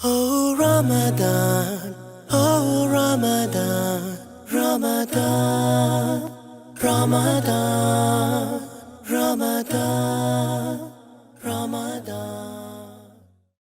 Oh Ramadan, oh Ramadan, Ramadan, Ramadan, Ramadan, Ramadan.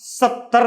70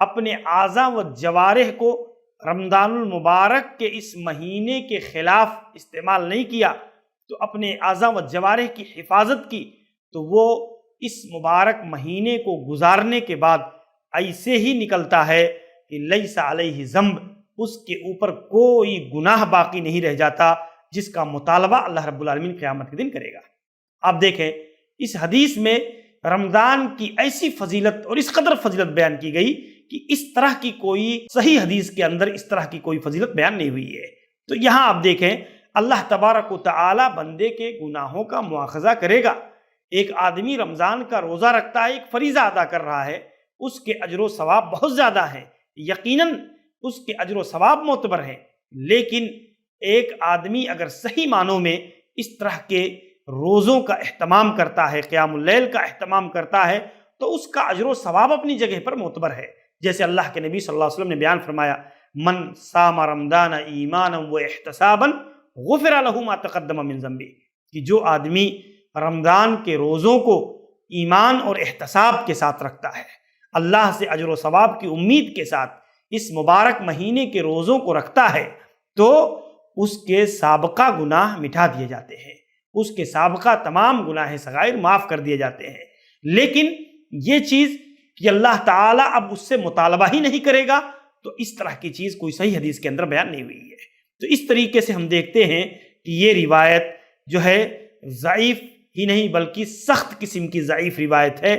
اپنے اعضاء و جوارح کو رمضان المبارک کے اس مہینے کے خلاف استعمال نہیں کیا، تو اپنے اعضاء و جوارح کی حفاظت کی، تو وہ اس مبارک مہینے کو گزارنے کے بعد ایسے ہی نکلتا ہے کہ لیس علیہ ذنب، اس کے اوپر کوئی گناہ باقی نہیں رہ جاتا، جس کا مطالبہ اللہ رب العالمین قیامت کے دن کرے گا۔ آپ دیکھیں اس حدیث میں رمضان کی ایسی فضیلت اور اس قدر فضیلت بیان کی گئی کہ اس طرح کی کوئی صحیح حدیث کے اندر اس طرح کی کوئی فضیلت بیان نہیں ہوئی ہے۔ تو یہاں آپ دیکھیں اللہ تبارک و تعالی بندے کے گناہوں کا مواخذہ کرے گا۔ ایک آدمی رمضان کا روزہ رکھتا ہے، ایک فریضہ ادا کر رہا ہے، اس کے اجر و ثواب بہت زیادہ ہیں، یقیناً اس کے اجر و ثواب معتبر ہیں، لیکن ایک آدمی اگر صحیح معنوں میں اس طرح کے روزوں کا اہتمام کرتا ہے، قیام اللیل کا اہتمام کرتا ہے، تو اس کا اجر و ثواب اپنی جگہ پر معتبر ہے۔ جیسے اللہ کے نبی صلی اللہ علیہ وسلم نے بیان فرمایا، من صام رمضان ایمانا و احتسابا غفر له ما تقدم من ذنبہ، کہ جو آدمی رمضان کے روزوں کو ایمان اور احتساب کے ساتھ رکھتا ہے، اللہ سے اجر و ثواب کی امید کے ساتھ اس مبارک مہینے کے روزوں کو رکھتا ہے، تو اس کے سابقہ گناہ مٹا دیے جاتے ہیں، اس کے سابقہ تمام گناہ صغائر معاف کر دیے جاتے ہیں۔ لیکن یہ چیز کہ اللہ تعالیٰ اب اس سے مطالبہ ہی نہیں کرے گا، تو اس طرح کی چیز کوئی صحیح حدیث کے اندر بیان نہیں ہوئی ہے۔ تو اس طریقے سے ہم دیکھتے ہیں کہ یہ روایت جو ہے ضعیف ہی نہیں بلکہ سخت قسم کی ضعیف روایت ہے،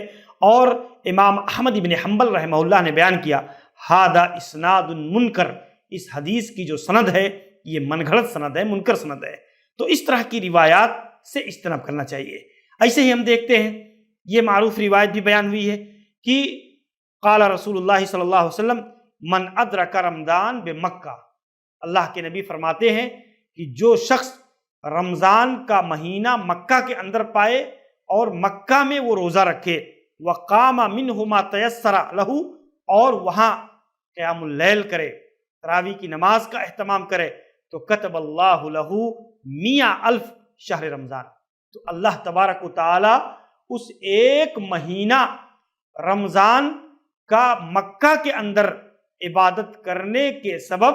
اور امام احمد بن حنبل رحمہ اللہ نے بیان کیا، ہذا اسناد منکر، اس حدیث کی جو سند ہے یہ من گھڑت سند ہے، منکر سند ہے۔ تو اس طرح کی روایات سے اجتناب کرنا چاہیے۔ ایسے ہی ہم دیکھتے ہیں یہ معروف روایت بھی بیان ہوئی ہے کہ قال رسول اللہ صلی اللہ علیہ وسلم من ادرک رمضان بمکہ، اللہ کے نبی فرماتے ہیں کہ جو شخص رمضان کا مہینہ مکہ کے اندر پائے اور مکہ میں وہ روزہ رکھے، وقام منہ ما تیسر لہ، اور وہاں قیام اللیل کرے، تراویح کی نماز کا اہتمام کرے، تو کتب اللہ لہ 100,000 شہر رمضان، تو اللہ تبارک و تعالی اس ایک مہینہ رمضان کا مکہ کے اندر عبادت کرنے کے سبب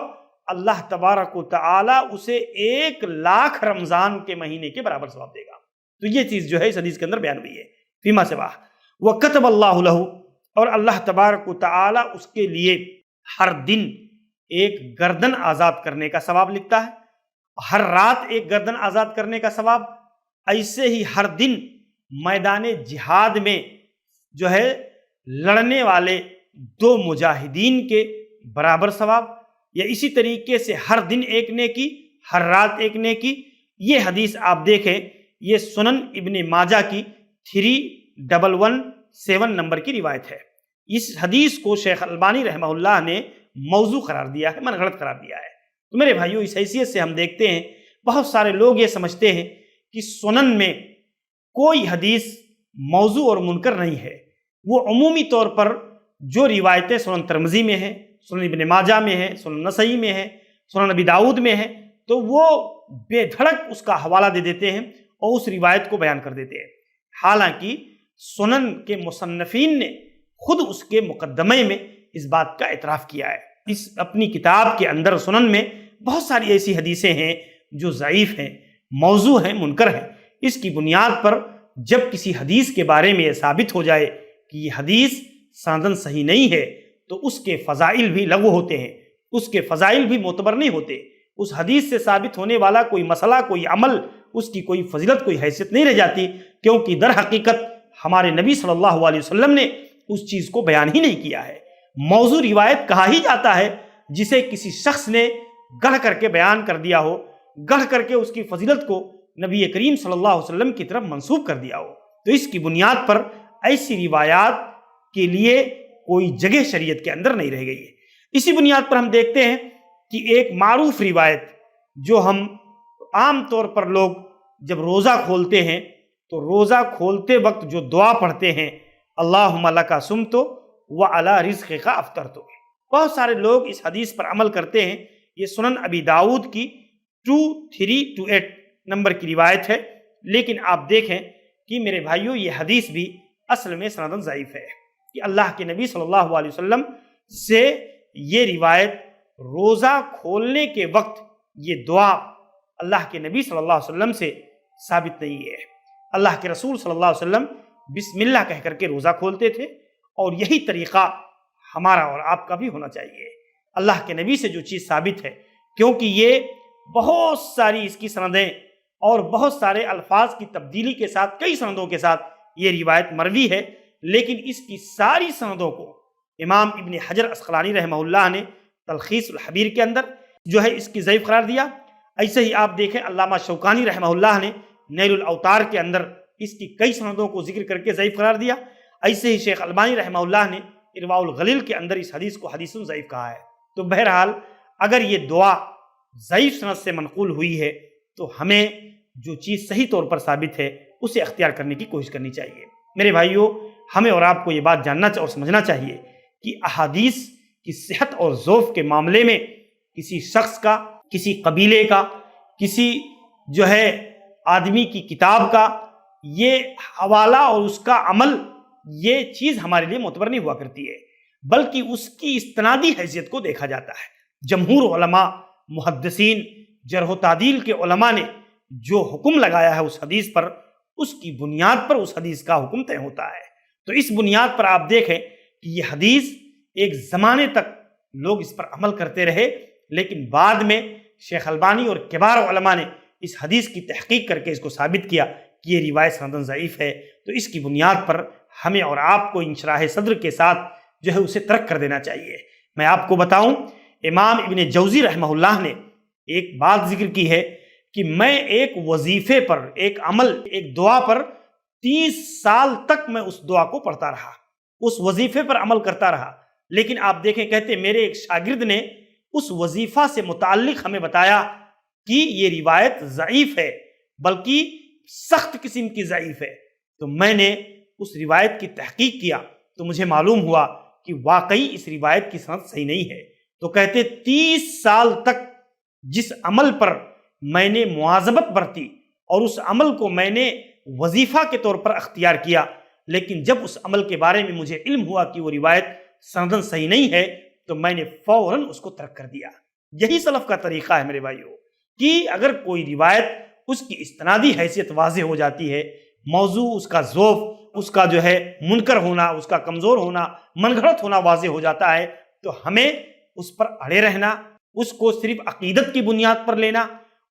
اللہ تبارک و تعالی اسے 1,00,000 رمضان کے مہینے کے برابر ثواب دے گا۔ تو یہ چیز جو ہے اس حدیث کے اندر بیان ہوئی ہے، فیما سوا وَكَتَبَ اللَّهُ لَهُ، اور اللہ تبارک و تعالی اس کے لیے ہر دن ایک گردن آزاد کرنے کا ثواب لکھتا ہے، ہر رات ایک گردن آزاد کرنے کا ثواب، ایسے ہی ہر دن میدان جہاد میں جو ہے لڑنے والے 2 مجاہدین کے برابر ثواب، یا اسی طریقے سے ہر دن ایک نیکی، ہر رات ایک نیکی۔ یہ حدیث آپ دیکھیں، یہ سنن ابن ماجہ کی 3117 نمبر کی روایت ہے۔ اس حدیث کو شیخ البانی رحمہ اللہ نے موضوع قرار دیا ہے، من گھڑت قرار دیا ہے۔ تو میرے بھائیو، اس حیثیت سے ہم دیکھتے ہیں بہت سارے لوگ یہ سمجھتے ہیں کہ سنن میں کوئی حدیث موضوع اور منکر نہیں ہے، وہ عمومی طور پر جو روایتیں سنن ترمذی میں ہیں، سنن ابن ماجہ میں ہیں، سنن نسائی میں ہیں، سنن ابی داؤد میں ہیں، تو وہ بے دھڑک اس کا حوالہ دے دیتے ہیں اور اس روایت کو بیان کر دیتے ہیں، حالانکہ سنن کے مصنفین نے خود اس کے مقدمے میں اس بات کا اعتراف کیا ہے۔ اس اپنی کتاب کے اندر سنن میں بہت ساری ایسی حدیثیں ہیں جو ضعیف ہیں، موضوع ہیں، منکر ہیں۔ اس کی بنیاد پر جب کسی حدیث کے بارے میں یہ ثابت ہو جائے کہ یہ حدیث سندن صحیح نہیں ہے، تو اس کے فضائل بھی لغو ہوتے ہیں، اس کے فضائل بھی معتبر نہیں ہوتے۔ اس حدیث سے ثابت ہونے والا کوئی مسئلہ، کوئی عمل، اس کی کوئی فضیلت، کوئی حیثیت نہیں رہ جاتی، کیونکہ در حقیقت ہمارے نبی صلی اللہ علیہ وسلم نے اس چیز کو بیان ہی نہیں کیا ہے۔ موضوع روایت کہا ہی جاتا ہے جسے کسی شخص نے گڑھ کر کے بیان کر دیا ہو، گڑھ کر کے اس کی فضیلت کو نبی کریم صلی اللہ علیہ وسلم کی طرف منسوب کر دیا ہو۔ تو اس کی بنیاد پر ایسی روایات کے لیے کوئی جگہ شریعت کے اندر نہیں رہ گئی ہے۔ اسی بنیاد پر ہم دیکھتے ہیں کہ ایک معروف روایت جو ہم عام طور پر لوگ جب روزہ کھولتے ہیں تو روزہ کھولتے وقت جو دعا پڑھتے ہیں، اللہم لک صمت وعلی رزقک افطرت، بہت سارے لوگ اس حدیث پر عمل کرتے ہیں۔ یہ سنن ابی داؤد کی 2328 نمبر کی روایت ہے، لیکن آپ دیکھیں کہ میرے بھائیوں، یہ حدیث بھی اصل میں سندن ضعیف ہے کہ اللہ کے نبی صلی اللہ علیہ وسلم سے یہ روایت روزہ کھولنے کے وقت یہ دعا اللہ کے نبی صلی اللہ علیہ وسلم سے ثابت نہیں ہے۔ اللہ کے رسول صلی اللہ علیہ وسلم بسم اللہ کہہ کر کے روزہ کھولتے تھے، اور یہی طریقہ ہمارا اور آپ کا بھی ہونا چاہیے۔ اللہ کے نبی سے جو چیز ثابت ہے، کیونکہ یہ بہت ساری اس کی سندیں اور بہت سارے الفاظ کی تبدیلی کے ساتھ، کئی سندوں کے ساتھ یہ روایت مروی ہے، لیکن اس کی ساری سندوں کو امام ابن حجر عسقلانی رحمہ اللہ نے تلخیص الحبیر کے اندر جو ہے اس کی ضعیف قرار دیا۔ ایسے ہی آپ دیکھیں علامہ شوکانی رحمہ اللہ نے نیل الاوتار کے اندر اس کی کئی سندوں کو ذکر کر کے ضعیف قرار دیا۔ ایسے ہی شیخ البانی رحمہ اللہ نے ارواء الغلیل کے اندر اس حدیث کو حدیث ضعیف کہا ہے۔ تو بہرحال اگر یہ دعا ضعیف سند سے منقول ہوئی ہے تو ہمیں جو چیز صحیح طور پر ثابت ہے اسے اختیار کرنے کی کوشش کرنی چاہیے۔ میرے بھائیوں، ہمیں اور آپ کو یہ بات جاننا اور سمجھنا چاہیے کہ احادیث کی صحت اور ضعف کے معاملے میں کسی شخص کا، کسی قبیلے کا، کسی جو ہے آدمی کی کتاب کا یہ حوالہ اور اس کا عمل، یہ چیز ہمارے لیے معتبر نہیں ہوا کرتی ہے، بلکہ اس کی استنادی حیثیت کو دیکھا جاتا ہے۔ جمہور علماء، محدثین، جرح و تعدیل کے علماء نے جو حکم لگایا ہے اس حدیث پر، اس کی بنیاد پر اس حدیث کا حکم طے ہوتا ہے۔ تو اس بنیاد پر آپ دیکھیں کہ یہ حدیث ایک زمانے تک لوگ اس پر عمل کرتے رہے، لیکن بعد میں شیخ البانی اور کبار علماء نے اس حدیث کی تحقیق کر کے اس کو ثابت کیا کہ یہ روایت سندن ضعیف ہے۔ تو اس کی بنیاد پر ہمیں اور آپ کو انشراح صدر کے ساتھ جو ہے اسے ترک کر دینا چاہیے۔ میں آپ کو بتاؤں، امام ابن جوزی رحمہ اللہ نے ایک بات ذکر کی ہے کہ میں ایک وظیفے پر، ایک عمل، ایک دعا پر 30 سال تک میں اس دعا کو پڑھتا رہا، اس وظیفے پر عمل کرتا رہا، لیکن آپ دیکھیں، کہتے میرے ایک شاگرد نے اس وظیفہ سے متعلق ہمیں بتایا کہ یہ روایت ضعیف ہے، بلکہ سخت قسم کی ضعیف ہے۔ تو میں نے اس روایت کی تحقیق کیا تو مجھے معلوم ہوا کہ واقعی اس روایت کی سند صحیح نہیں ہے۔ تو کہتے 30 سال تک جس عمل پر میں نے مواظبت برتی اور اس عمل کو میں نے وظیفہ کے طور پر اختیار کیا، لیکن جب اس عمل کے بارے میں مجھے علم ہوا کہ وہ روایت سندن صحیح نہیں ہے تو میں نے فوراً اس کو ترک کر دیا۔ یہی سلف کا طریقہ ہے میرے بھائیوں، کہ اگر کوئی روایت اس کی استنادی حیثیت واضح ہو جاتی ہے، موضوع، اس کا ذوف، اس کا جو ہے منکر ہونا، اس کا کمزور ہونا، من گھڑت ہونا واضح ہو جاتا ہے، تو ہمیں اس پر اڑے رہنا، اس کو صرف عقیدت کی بنیاد پر لینا،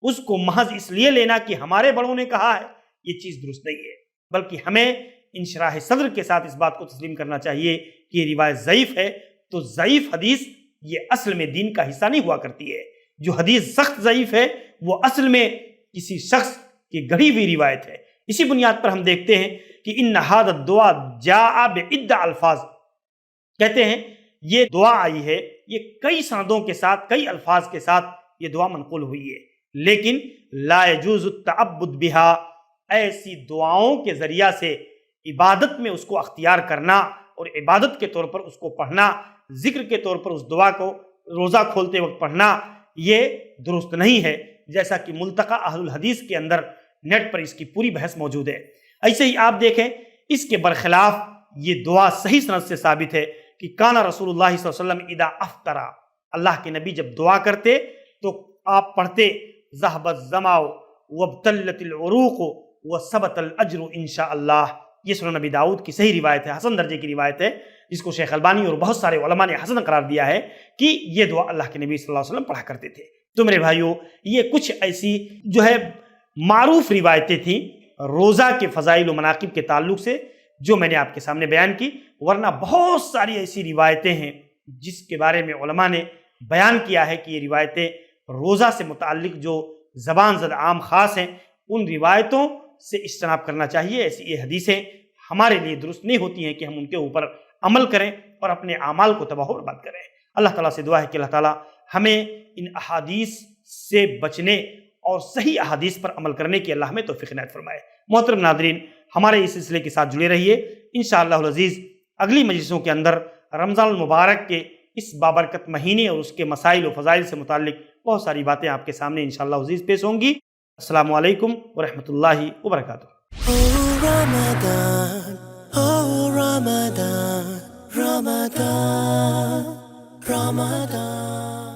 اس کو محض اس لیے لینا کہ ہمارے بڑوں نے کہا ہے، یہ چیز درست نہیں ہے۔ بلکہ ہمیں انشراح صدر کے ساتھ اس بات کو تسلیم کرنا چاہیے کہ یہ روایت ضعیف ہے۔ تو ضعیف حدیث یہ اصل میں دین کا حصہ نہیں ہوا کرتی ہے۔ جو حدیث سخت ضعیف ہے وہ اصل میں کسی شخص کی گڑھی ہوئی روایت ہے۔ اسی بنیاد پر ہم دیکھتے ہیں کہ ان ھذا الدعاء جاء بعدہ الفاظ، کہتے ہیں یہ دعا آئی ہے، یہ کئی سندوں کے ساتھ، کئی الفاظ کے ساتھ یہ دعا منقول ہوئی ہے، لیکن لا يجوز التعبد بها، ایسی دعاؤں کے ذریعہ سے عبادت میں اس کو اختیار کرنا اور عبادت کے طور پر اس کو پڑھنا، ذکر کے طور پر اس دعا کو روزہ کھولتے وقت پڑھنا، یہ درست نہیں ہے، جیسا کہ ملتقى اہل الحدیث کے اندر نیٹ پر اس کی پوری بحث موجود ہے۔ ایسے ہی آپ دیکھیں، اس کے برخلاف یہ دعا صحیح سند سے ثابت ہے کہ کان رسول اللہ صلی اللہ علیہ وسلم اذا افطر، اللہ کے نبی جب دعا کرتے تو آپ پڑھتے ذهب الظمأ وابتلت العروق وثبت الاجر انشاءاللہ۔ یہ سنن نبی داؤد کی صحیح روایت ہے، حسن درجے کی روایت ہے، جس کو شیخ البانی اور بہت سارے علماء نے حسن قرار دیا ہے کہ یہ دعا اللہ کے نبی صلی اللہ علیہ وسلم پڑھا کرتے تھے۔ تو میرے بھائیوں، یہ کچھ ایسی جو ہے معروف روایتیں تھیں روزہ کے فضائل و مناقب کے تعلق سے جو میں نے آپ کے سامنے بیان کی، ورنہ بہت ساری ایسی روایتیں ہیں جس کے بارے میں علماء نے بیان کیا ہے کہ یہ روایتیں روزہ سے متعلق جو زبان زد عام خاص ہیں، ان روایتوں سے اجتناب کرنا چاہیے۔ ایسی یہ حدیثیں ہمارے لیے درست نہیں ہوتی ہیں کہ ہم ان کے اوپر عمل کریں اور اپنے اعمال کو تباہ و برباد کریں۔ اللہ تعالیٰ سے دعا ہے کہ اللہ تعالیٰ ہمیں ان احادیث سے بچنے اور صحیح احادیث پر عمل کرنے کی اللہ ہمیں توفیق عنایت فرمائے۔ محترم ناظرین، ہمارے اس سلسلے کے ساتھ جڑے رہیے۔ انشاءاللہ العزیز اگلی مجلسوں کے اندر رمضان المبارک کے اس بابرکت مہینے اور اس کے مسائل و فضائل سے متعلق بہت ساری باتیں آپ کے سامنے انشاءاللہ العزیز پیش ہوں گی۔ السلام علیکم ورحمۃ اللہ وبرکاتہ۔ Oh Ramadan, oh Ramadan, Ramadan. Ramadan.